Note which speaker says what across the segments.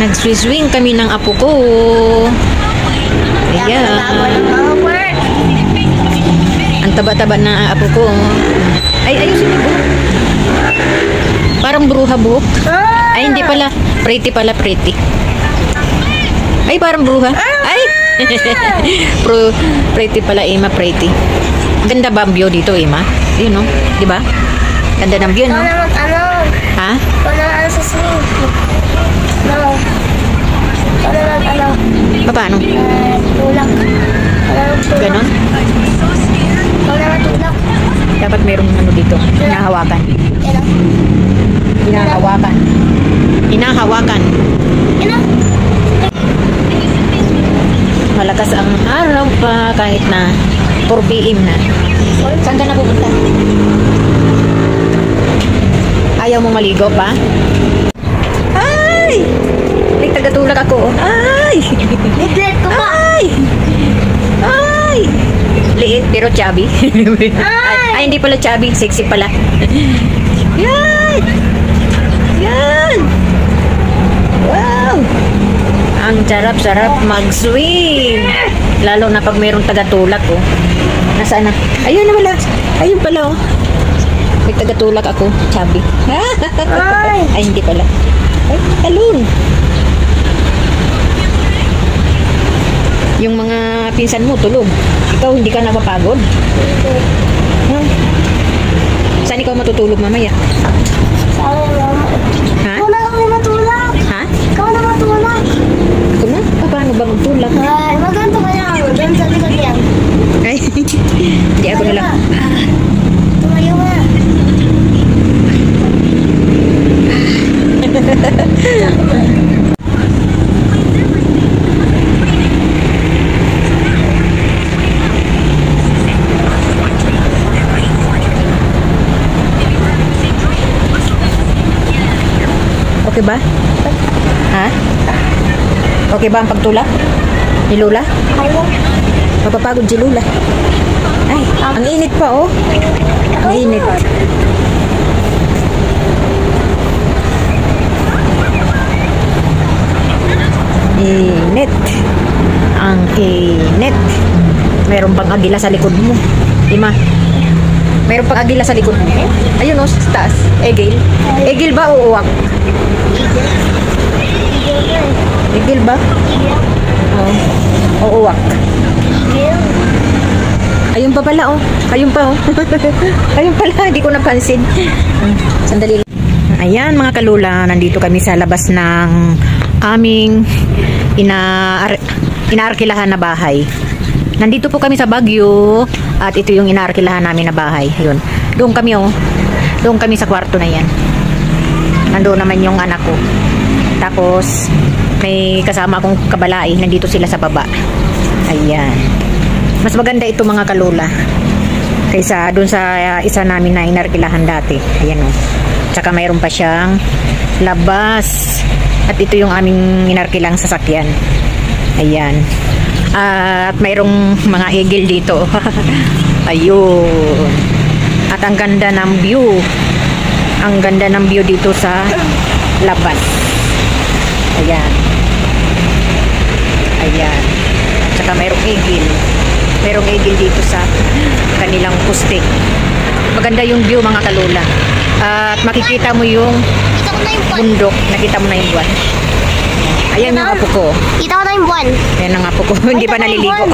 Speaker 1: Nagswiswing kami ng apo ko. Ayan. Ang taba-taba na apo ko. Ay, ayusin mo. Parang bruha buhok. Ay, hindi pala. Pretty pala, pretty. Ay, parang bruha. Ay! Pretty pala, Emma, pretty. Ganda ba ang view dito, Emma? Yun, no? Diba? Ganda ng view, no? Ha?
Speaker 2: Sa swimming pool. No.
Speaker 1: Paano?
Speaker 2: Tulak.
Speaker 1: Ganon?
Speaker 2: Tulak.
Speaker 1: Dapat merong ano dito. Hinahawakan. Hinahawakan. Hinahawakan. Malakas ang araw pa kahit na 4 PM na. Saan ka na pupunta? Ayaw mo maligo pa? Ay! May tagatulak ako. Ay!
Speaker 2: Liit ko pa.
Speaker 1: Ay! Ay! Liit pero chubby. Ay, hindi pala chubby. Sexy pala. Yan! Yan! Wow! Ang sarap-sarap mag-swim. Lalo na pag mayroong tagatulak, oh. Nasaan na? Ayun na wala. Ayun pala, oh. May tagatulak ako. Chubby. Ay, hindi pala. Ay, talon. Yung mga pinsan mo, tulog. Ikaw, hindi ka napapagod? Saan ikaw matutulog mamaya? Ha?
Speaker 2: Ikaw na kami matulak.
Speaker 1: Ha?
Speaker 2: Ikaw na matulak.
Speaker 1: Ako na? Paano ba magtulak?
Speaker 2: Ay, maganto ka na. Doon sa likod yan.
Speaker 1: Ay, hindi ako na lang.
Speaker 2: Tumayo ka.
Speaker 1: Okay ba? Ha? Okay ba ang pagtulak? Ni Lola?
Speaker 2: Ayaw.
Speaker 1: Mapapagod si Lola. Ay, ang init pa, oh. Ang init. Init. Ang init. Meron pang agila sa likod mo. Ima. Meron pang agila sa likod mo. Ayun, oh, sa taas. Egil. Egil ba o uwak? Egil ba? Oo. O uwak. Ayun pa pala, oh. Ayun pa, oh. Ayun pala, hindi ko napansin. Sandali lang. Ayan, mga kalula, nandito kami sa labas ng aming inaarkilahan na bahay. Nandito po kami sa Baguio at ito yung inaarkilahan namin na bahay. Ayun. Doon kami, oh. Doon kami sa kwarto na yan. Nandoon naman yung anak ko. Tapos, may kasama akong kabalai. Nandito sila sa baba. Ayan. Mas maganda ito mga kalula kaysa dun sa isa namin na inarkilahan dati. Ayan, oh. Tsaka mayroon pa siyang labas. At ito yung aming inarkilang sasakyan. Ayan. At mayroong mga egil dito. Ayun. At ang ganda ng view. Ang ganda ng view dito sa labas. Ayan. Ayan. At saka mayroong egil. Mayroong egil dito sa kanilang poste. Maganda yung view mga kalula. At makikita mo yung bundok. Nakita mo na yung buwan. Ayan yung apo ko.
Speaker 2: Kita ko na yung buwan.
Speaker 1: Ayan ang apo ko. Hindi pa naliligo.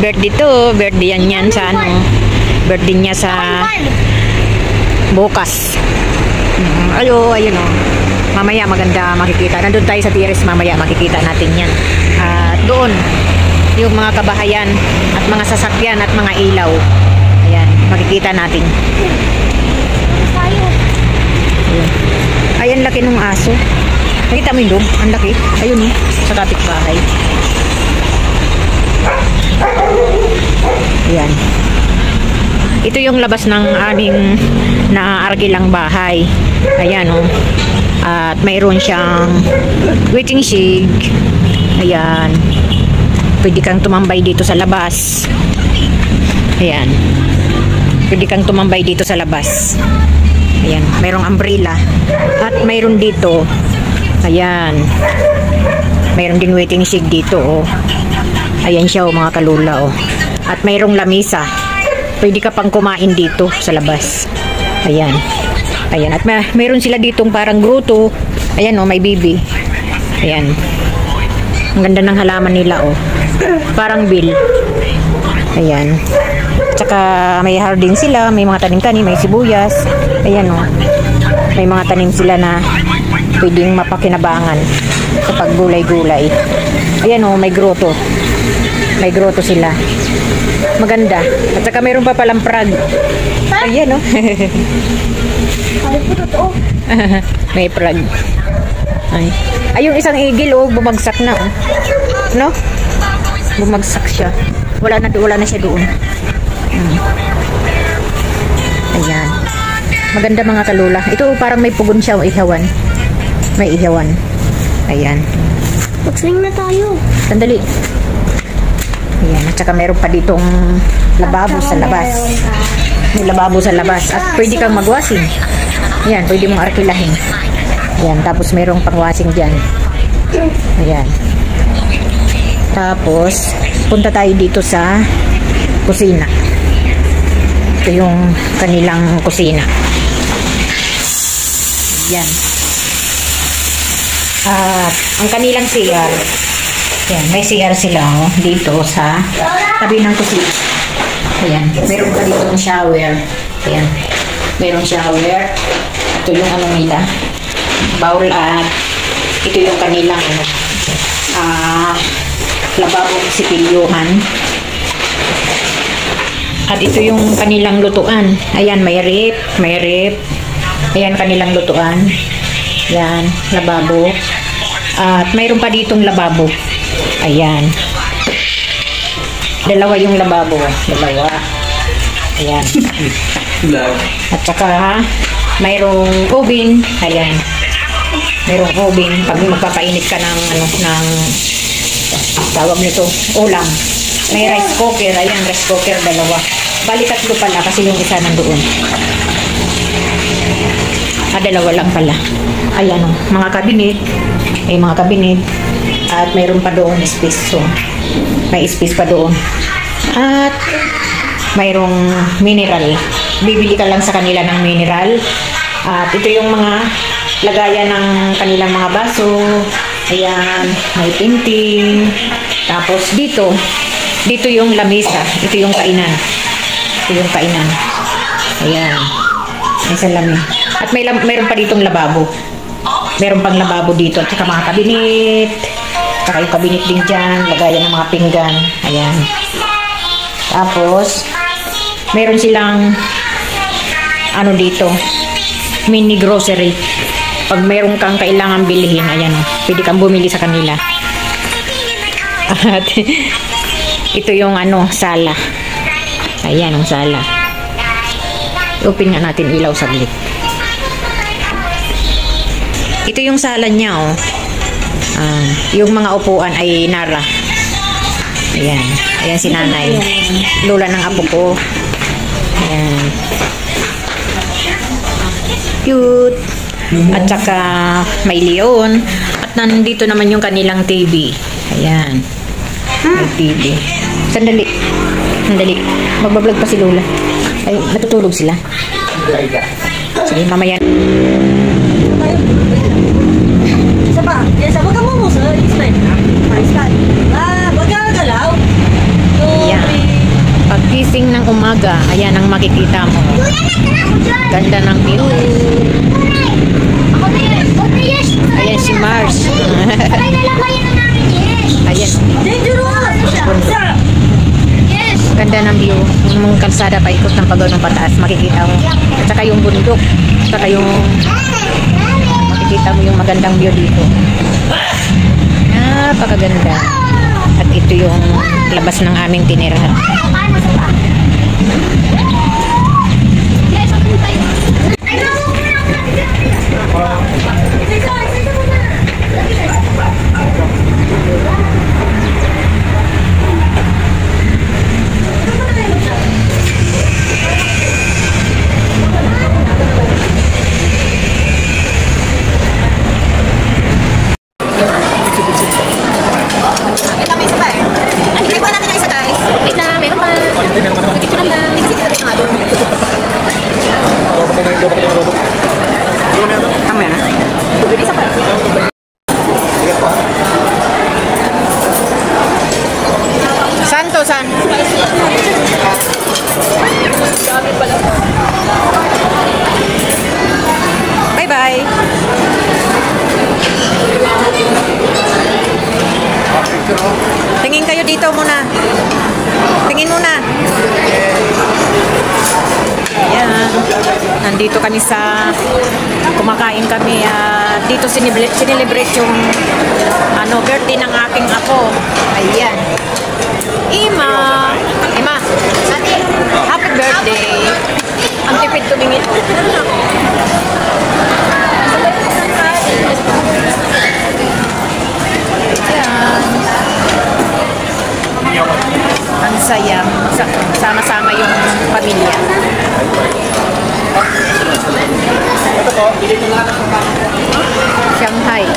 Speaker 1: Birthday to. Birthday yan sa ano. Birthday niya sa bukas. Ayun o. Mamaya maganda makikita. Nandun tayo sa terrace mamaya makikita natin yan. At doon yung mga kabahayan at mga sasakyan at mga ilaw. Ayan. Makikita natin. Ayan laki ng aso. Nakita mo yung dog? Ang laki. Ayun o. Sa kapitbahay. Ayan. Ito yung labas ng aming naarkilang bahay. Ayan o. At mayroon siyang waiting shed. Ayan. Pwede kang tumambay dito sa labas. Ayan. Pwede kang tumambay dito sa labas. Ayan. Mayroong umbrella. At mayroon dito Ayan. Mayroon din waiting shed dito, oh. Ayan siya, oh, mga kalula, oh. At mayroong lamisa. Pwede ka pang kumain dito sa labas. Ayan. Ayan. At mayroon sila ditong parang gruto. Ayan, oh, may bibi. Ayan. Ang ganda ng halaman nila, oh. Parang bill. Ayan. Tsaka may hardin sila, may mga tanim-tanim, may sibuyas. Ayan, oh. May mga tanim sila na pwedeng mapakinabangan kapag gulay-gulay. Ayan, oh, may grotto. May grotto sila. Maganda. At saka mayroon pa palang prag. Ayan, oh.
Speaker 2: Ano po totoo?
Speaker 1: May prag. Ay, yung isang igil, oh, bumagsak na, oh. No? Bumagsak siya. Wala na siya doon. Ayan. Maganda mga kalula. Ito parang may pugon siya, ihawan. May ihawan. Ayan.
Speaker 2: Mag-swing na tayo.
Speaker 1: Sandali. Ayan. At saka meron pa ditong lababo sa labas. May lababo sa labas. At pwede kang magwasing. Ayan. Pwede mong arkilahin. Ayan. Tapos merong pangwasing dyan. Ayan. Tapos punta tayo dito sa kusina. Ito yung kanilang kusina. Yan. At ang kanilang CR. Yan, may CR sila, oh, dito sa tabi ng kusina. Ayan, meron pa dito ng shower. Ayan, merong shower. Ito yung ano nila, bowl, at ito yung kanilang lababong sipilyuhan. At ito yung kanilang lutuan. Ayan, may rip. Ayan, kanilang lutuan. Ayan, lababo. At mayroon pa ditong lababo. Ayan. Dalawa yung lababo. Dalawa. Ayan. At saka, mayroong oven. Ayan. Mayroong oven. Pag magpapainit ka ng, ng tawag nito, ulam. May rice cooker. Ayan, rice cooker, dalawa. Bali, tatlo pala kasi yung isa nandoon. Dalawa lang pala. Ayan, oh, mga kabinet. May mga kabinet. At mayroon pa doon space. So, may space pa doon. At mayroong mineral. Bibili ka lang sa kanila ng mineral. At ito yung mga lagayan ng kanilang mga baso. Ayan, may painting. Tapos dito yung lamesa. Ito yung kainan. Ito yung kainan. Ayan. May salamin. At mayroon pa ditong lababo. Meron pang lababo dito. At saka mga kabinet. Saka yung kabinet din dyan. Lagayan ng mga pinggan. Ayan. Tapos, meron silang ano dito, mini grocery. Pag meron kang kailangan bilhin, ayan o. Pwede kang bumili sa kanila. At ito yung ano, sala. Ayan ang sala. Open nga natin ilaw saglit. Ito yung sala niya, oh. Yung mga upuan ay nara. Ayan. Ayan si nanay. Lola ng apo ko. Ayan. Cute. At saka may leon. At nandito naman yung kanilang TV. Ayan. May TV. Sandali. Magbablog pa si Lola. Ay, natutulog sila. Sige, mamaya.
Speaker 3: Isa pa. Huwag ka mo sa Ismail. Huwag ka galaw.
Speaker 1: Ayan. Pagkising ng umaga, ayan ang makikita mo. Ganda ng view. Ayan si Mars. Ayan. Ganda ng view. Yung kalsada paikot ng pagod ng pataas, makikita mo. At saka yung bundok. At saka yung makikita mo yung magandang view dito. Napakaganda. At ito yung labas ng aming tinirahan. Dito, saan? Bye-bye. Tingin kayo dito muna. Tingin muna. Ayan. Nandito kami sa kumakain kami. Dito sinelebrate yung birthday ng aking apo. Ayan. Ima. Ima. Happy birthday. Ang tipid tumingin. Ang saya. Sama-sama yung pamilya. Shanghai.